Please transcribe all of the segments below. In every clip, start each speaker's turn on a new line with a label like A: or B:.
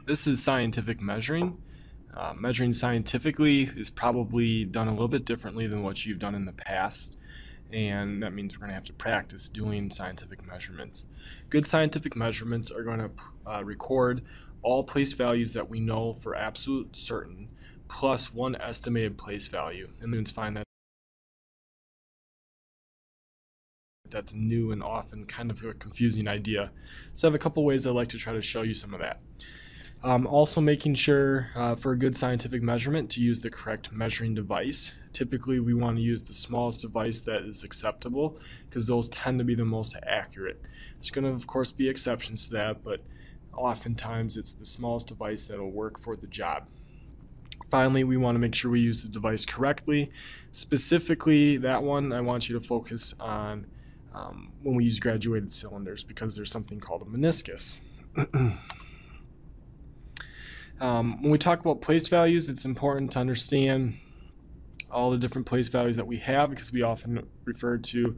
A: This is scientific measuring. Measuring scientifically is probably done a little bit differently than what you've done in the past, and that means we're going to have to practice doing scientific measurements. Good scientific measurements are going to record all place values that we know for absolute certain, plus one estimated place value, and then find that that's new and often kind of a confusing idea. So I have a couple ways I'd like to try to show you some of that. Also making sure for a good scientific measurement to use the correct measuring device. Typically we want to use the smallest device that is acceptable because those tend to be the most accurate. There's going to of course be exceptions to that, but oftentimes it's the smallest device that will work for the job. Finally, we want to make sure we use the device correctly. Specifically, that one I want you to focus on when we use graduated cylinders, because there's something called a meniscus. When we talk about place values, it's important to understand all the different place values that we have, because we often refer to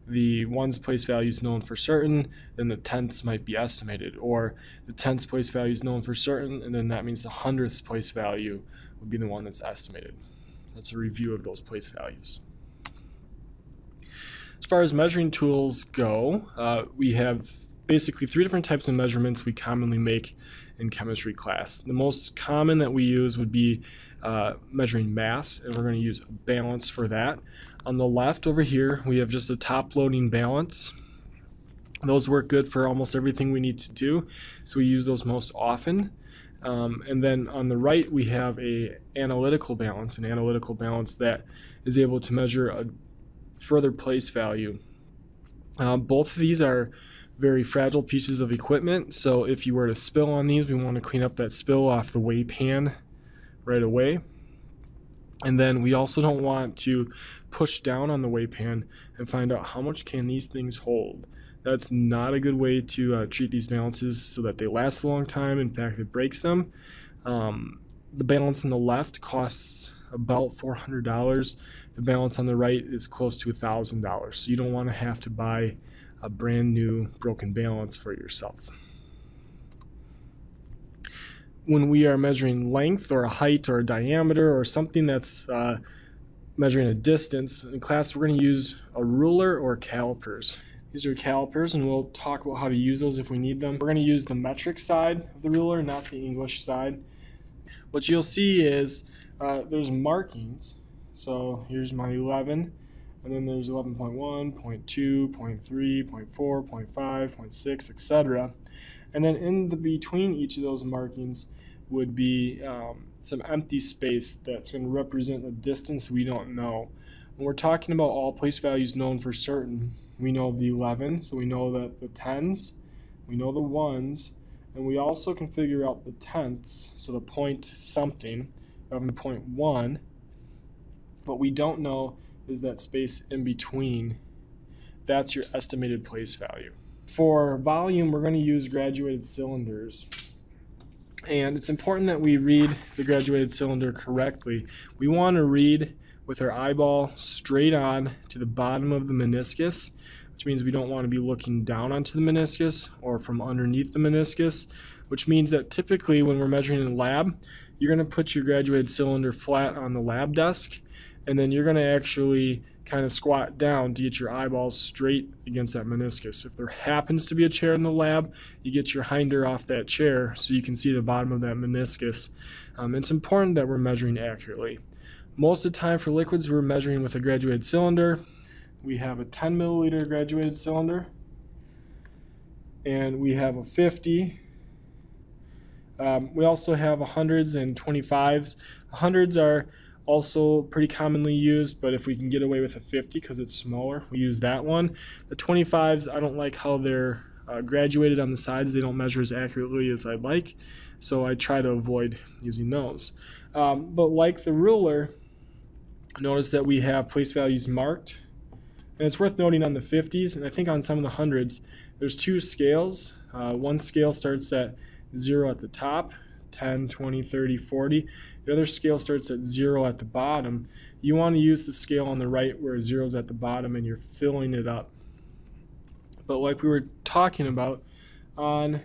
A: the ones place values known for certain, then the tenths might be estimated, or the tenths place value is known for certain, and then that means the hundredths place value would be the one that's estimated. That's a review of those place values. As far as measuring tools go, we have basically three different types of measurements we commonly make in chemistry class. The most common that we use would be measuring mass, and we're going to use balance for that. On the left over here, we have just a top loading balance. Those work good for almost everything we need to do, so we use those most often. And then on the right, we have an analytical balance that is able to measure a further place value. Both of these are very fragile pieces of equipment, so if you were to spill on these, we want to clean up that spill off the weigh pan right away. And then we also don't want to push down on the weigh pan and find out how much can these things hold. That's not a good way to treat these balances so that they last a long time. In fact, it breaks them. The balance on the left costs about $400. The balance on the right is close to $1,000. So you don't want to have to buy a brand new broken balance for yourself. When we are measuring length or a height or a diameter or something that's measuring a distance, in class we're going to use a ruler or calipers. These are calipers, and we'll talk about how to use those if we need them. We're going to use the metric side of the ruler, not the English side. What you'll see is there's markings. So here's my 11, and then there's 11.1, 0.2, 0.3, 0.4, 0.5, 0.6, etc. And then in the between each of those markings would be some empty space that's going to represent a distance we don't know. When we're talking about all place values known for certain, we know the 11, so we know that the tens, we know the ones, and we also can figure out the tenths, so the point something, 11.1. What we don't know is that space in between. That's your estimated place value. For volume, we're going to use graduated cylinders. And it's important that we read the graduated cylinder correctly. We want to read with our eyeball straight on to the bottom of the meniscus, which means we don't want to be looking down onto the meniscus or from underneath the meniscus, which means that typically when we're measuring in a lab, you're going to put your graduated cylinder flat on the lab desk, and then you're going to actually kind of squat down to get your eyeballs straight against that meniscus. If there happens to be a chair in the lab, you get your hinder off that chair so you can see the bottom of that meniscus. It's important that we're measuring accurately. Most of the time for liquids, we're measuring with a graduated cylinder. We have a 10 milliliter graduated cylinder, and we have a 50. We also have 100s and 25s. 100s are also pretty commonly used, but if we can get away with a 50 because it's smaller, we use that one. The 25s, I don't like how they're graduated on the sides. They don't measure as accurately as I'd like, so I try to avoid using those. But like the ruler, notice that we have place values marked, and it's worth noting on the 50s, and I think on some of the 100s, there's two scales. One scale starts at 0 at the top, 10, 20, 30, 40. The other scale starts at 0 at the bottom. You want to use the scale on the right where 0 is at the bottom and you're filling it up. But like we were talking about, on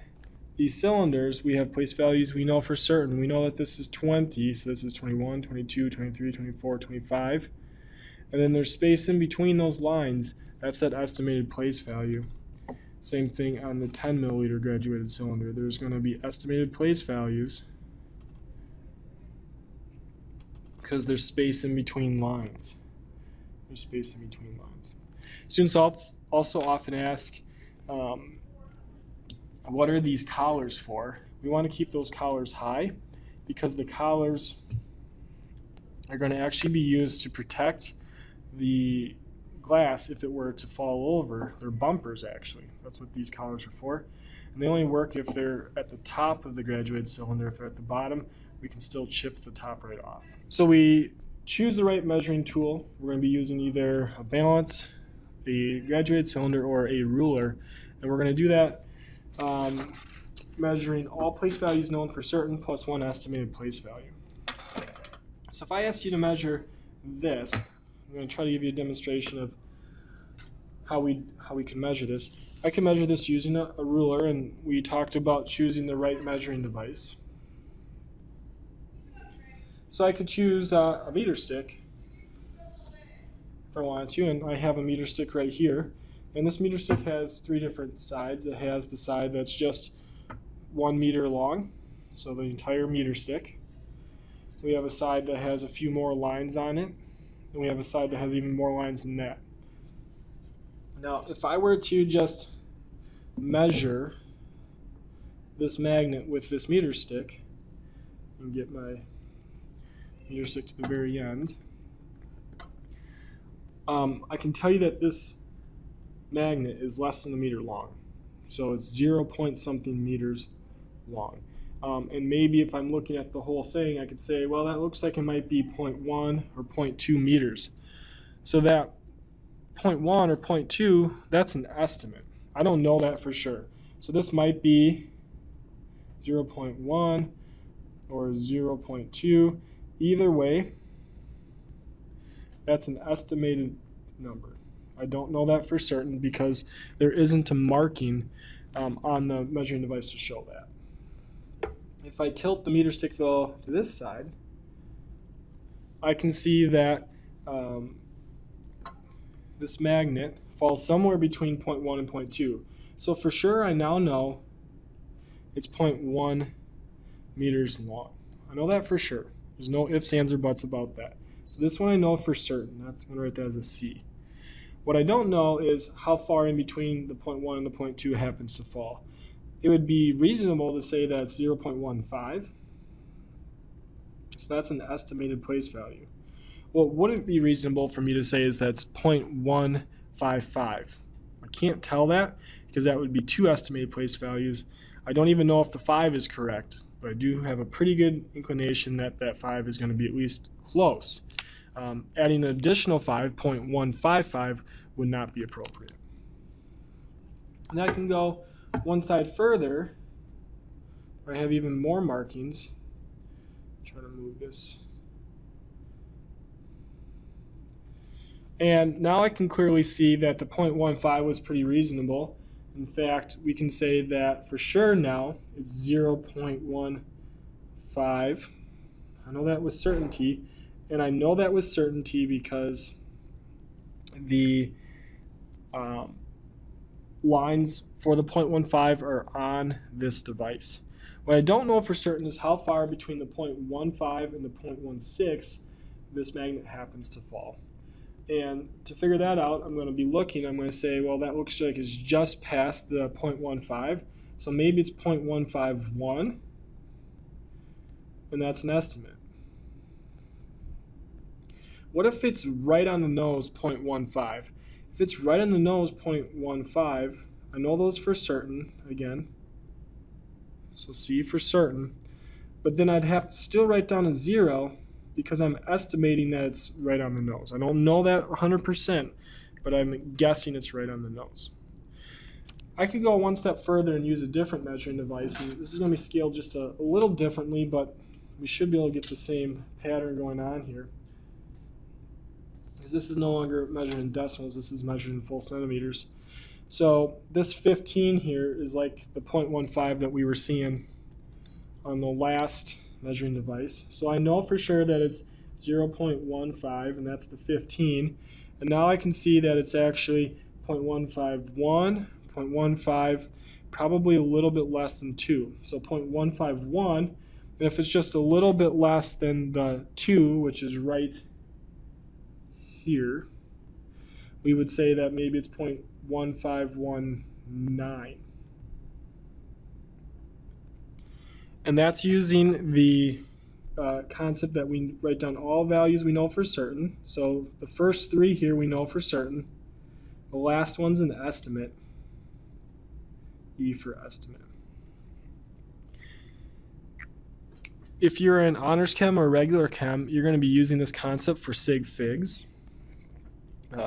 A: these cylinders, we have place values we know for certain. We know that this is 20, so this is 21, 22, 23, 24, 25. And then there's space in between those lines. That's that estimated place value. Same thing on the 10 milliliter graduated cylinder. There's going to be estimated place values because there's space in between lines. There's space in between lines. Students also often ask, what are these collars for? We want to keep those collars high because the collars are going to actually be used to protect the glass if it were to fall over. They're bumpers, actually. That's what these collars are for. And they only work if they're at the top of the graduated cylinder. If they're at the bottom, we can still chip the top right off. So we choose the right measuring tool. We're going to be using either a balance, a graduated cylinder, or a ruler. And we're going to do that measuring all place values known for certain plus one estimated place value. So if I asked you to measure this, I'm going to try to give you a demonstration of how we can measure this. I can measure this using a ruler, and we talked about choosing the right measuring device. So I could choose a meter stick if I wanted to, and I have a meter stick right here. And this meter stick has three different sides. It has the side that's just 1 meter long, so the entire meter stick. We have a side that has a few more lines on it, and we have a side that has even more lines than that. Now, if I were to just measure this magnet with this meter stick, and get my meter stick to the very end, I can tell you that this magnet is less than a meter long. So it's 0 point something meters long. And maybe if I'm looking at the whole thing, I could say, well, that looks like it might be 0.1 or 0.2 meters. So that 0.1 or 0.2, that's an estimate. I don't know that for sure. So this might be 0.1 or 0.2. Either way, that's an estimated number. I don't know that for certain because there isn't a marking on the measuring device to show that. If I tilt the meter stick though to this side, I can see that this magnet falls somewhere between 0.1 and 0.2. So for sure I now know it's 0.1 meters long. I know that for sure. There's no ifs, ands, or buts about that. So this one I know for certain. That's going to write that as a C. What I don't know is how far in between the 0.1 and the 0.2 happens to fall. It would be reasonable to say that it's 0.15. So that's an estimated place value. What wouldn't be reasonable for me to say is that's 0.155. I can't tell that because that would be two estimated place values. I don't even know if the 5 is correct, but I do have a pretty good inclination that that 5 is going to be at least close. Adding an additional 5, 0.155, would not be appropriate. And I can go one side further, where I have even more markings. Try to move this. And now I can clearly see that the 0.15 was pretty reasonable. In fact, we can say that for sure now it's 0.15. I know that with certainty. And I know that with certainty because the lines for the 0.15 are on this device. What I don't know for certain is how far between the 0.15 and the 0.16 this magnet happens to fall. And to figure that out, I'm going to be looking. I'm going to say, well, that looks like it's just past the 0.15. So maybe it's 0.151, and that's an estimate. What if it's right on the nose, 0.15? If it's right on the nose, 0.15, I know those for certain, again. So C for certain. But then I'd have to still write down a 0 because I'm estimating that it's right on the nose. I don't know that 100%, but I'm guessing it's right on the nose. I could go one step further and use a different measuring device. And this is going to be scaled just a little differently, but we should be able to get the same pattern going on here. Because this is no longer measured in decimals, this is measured in full centimeters. So this 15 here is like the 0.15 that we were seeing on the last measuring device. So I know for sure that it's 0.15, and that's the 15. And now I can see that it's actually 0.151, 0.15, probably a little bit less than 2. So 0.151, and if it's just a little bit less than the 2, which is right here, we would say that maybe it's 0.1519. And that's using the concept that we write down all values we know for certain. So the first 3 here we know for certain. The last one's an estimate. E for estimate. If you're in honors chem or regular chem, you're going to be using this concept for sig figs.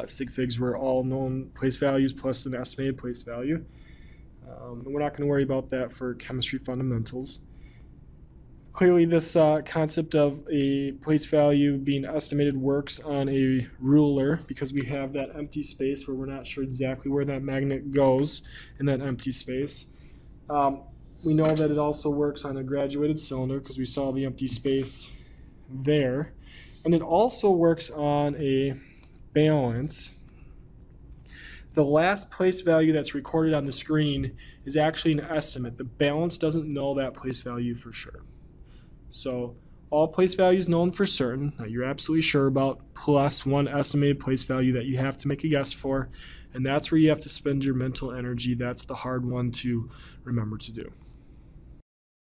A: Sig figs were all known place values plus an estimated place value. We're not going to worry about that for chemistry fundamentals. Clearly, this concept of a place value being estimated works on a ruler because we have that empty space where we're not sure exactly where that magnet goes in that empty space. We know that it also works on a graduated cylinder because we saw the empty space there. And it also works on a balance. The last place value that's recorded on the screen is actually an estimate. The balance doesn't know that place value for sure. So all place values known for certain, that you're absolutely sure about, plus one estimated place value that you have to make a guess for, and that's where you have to spend your mental energy. That's the hard one to remember to do.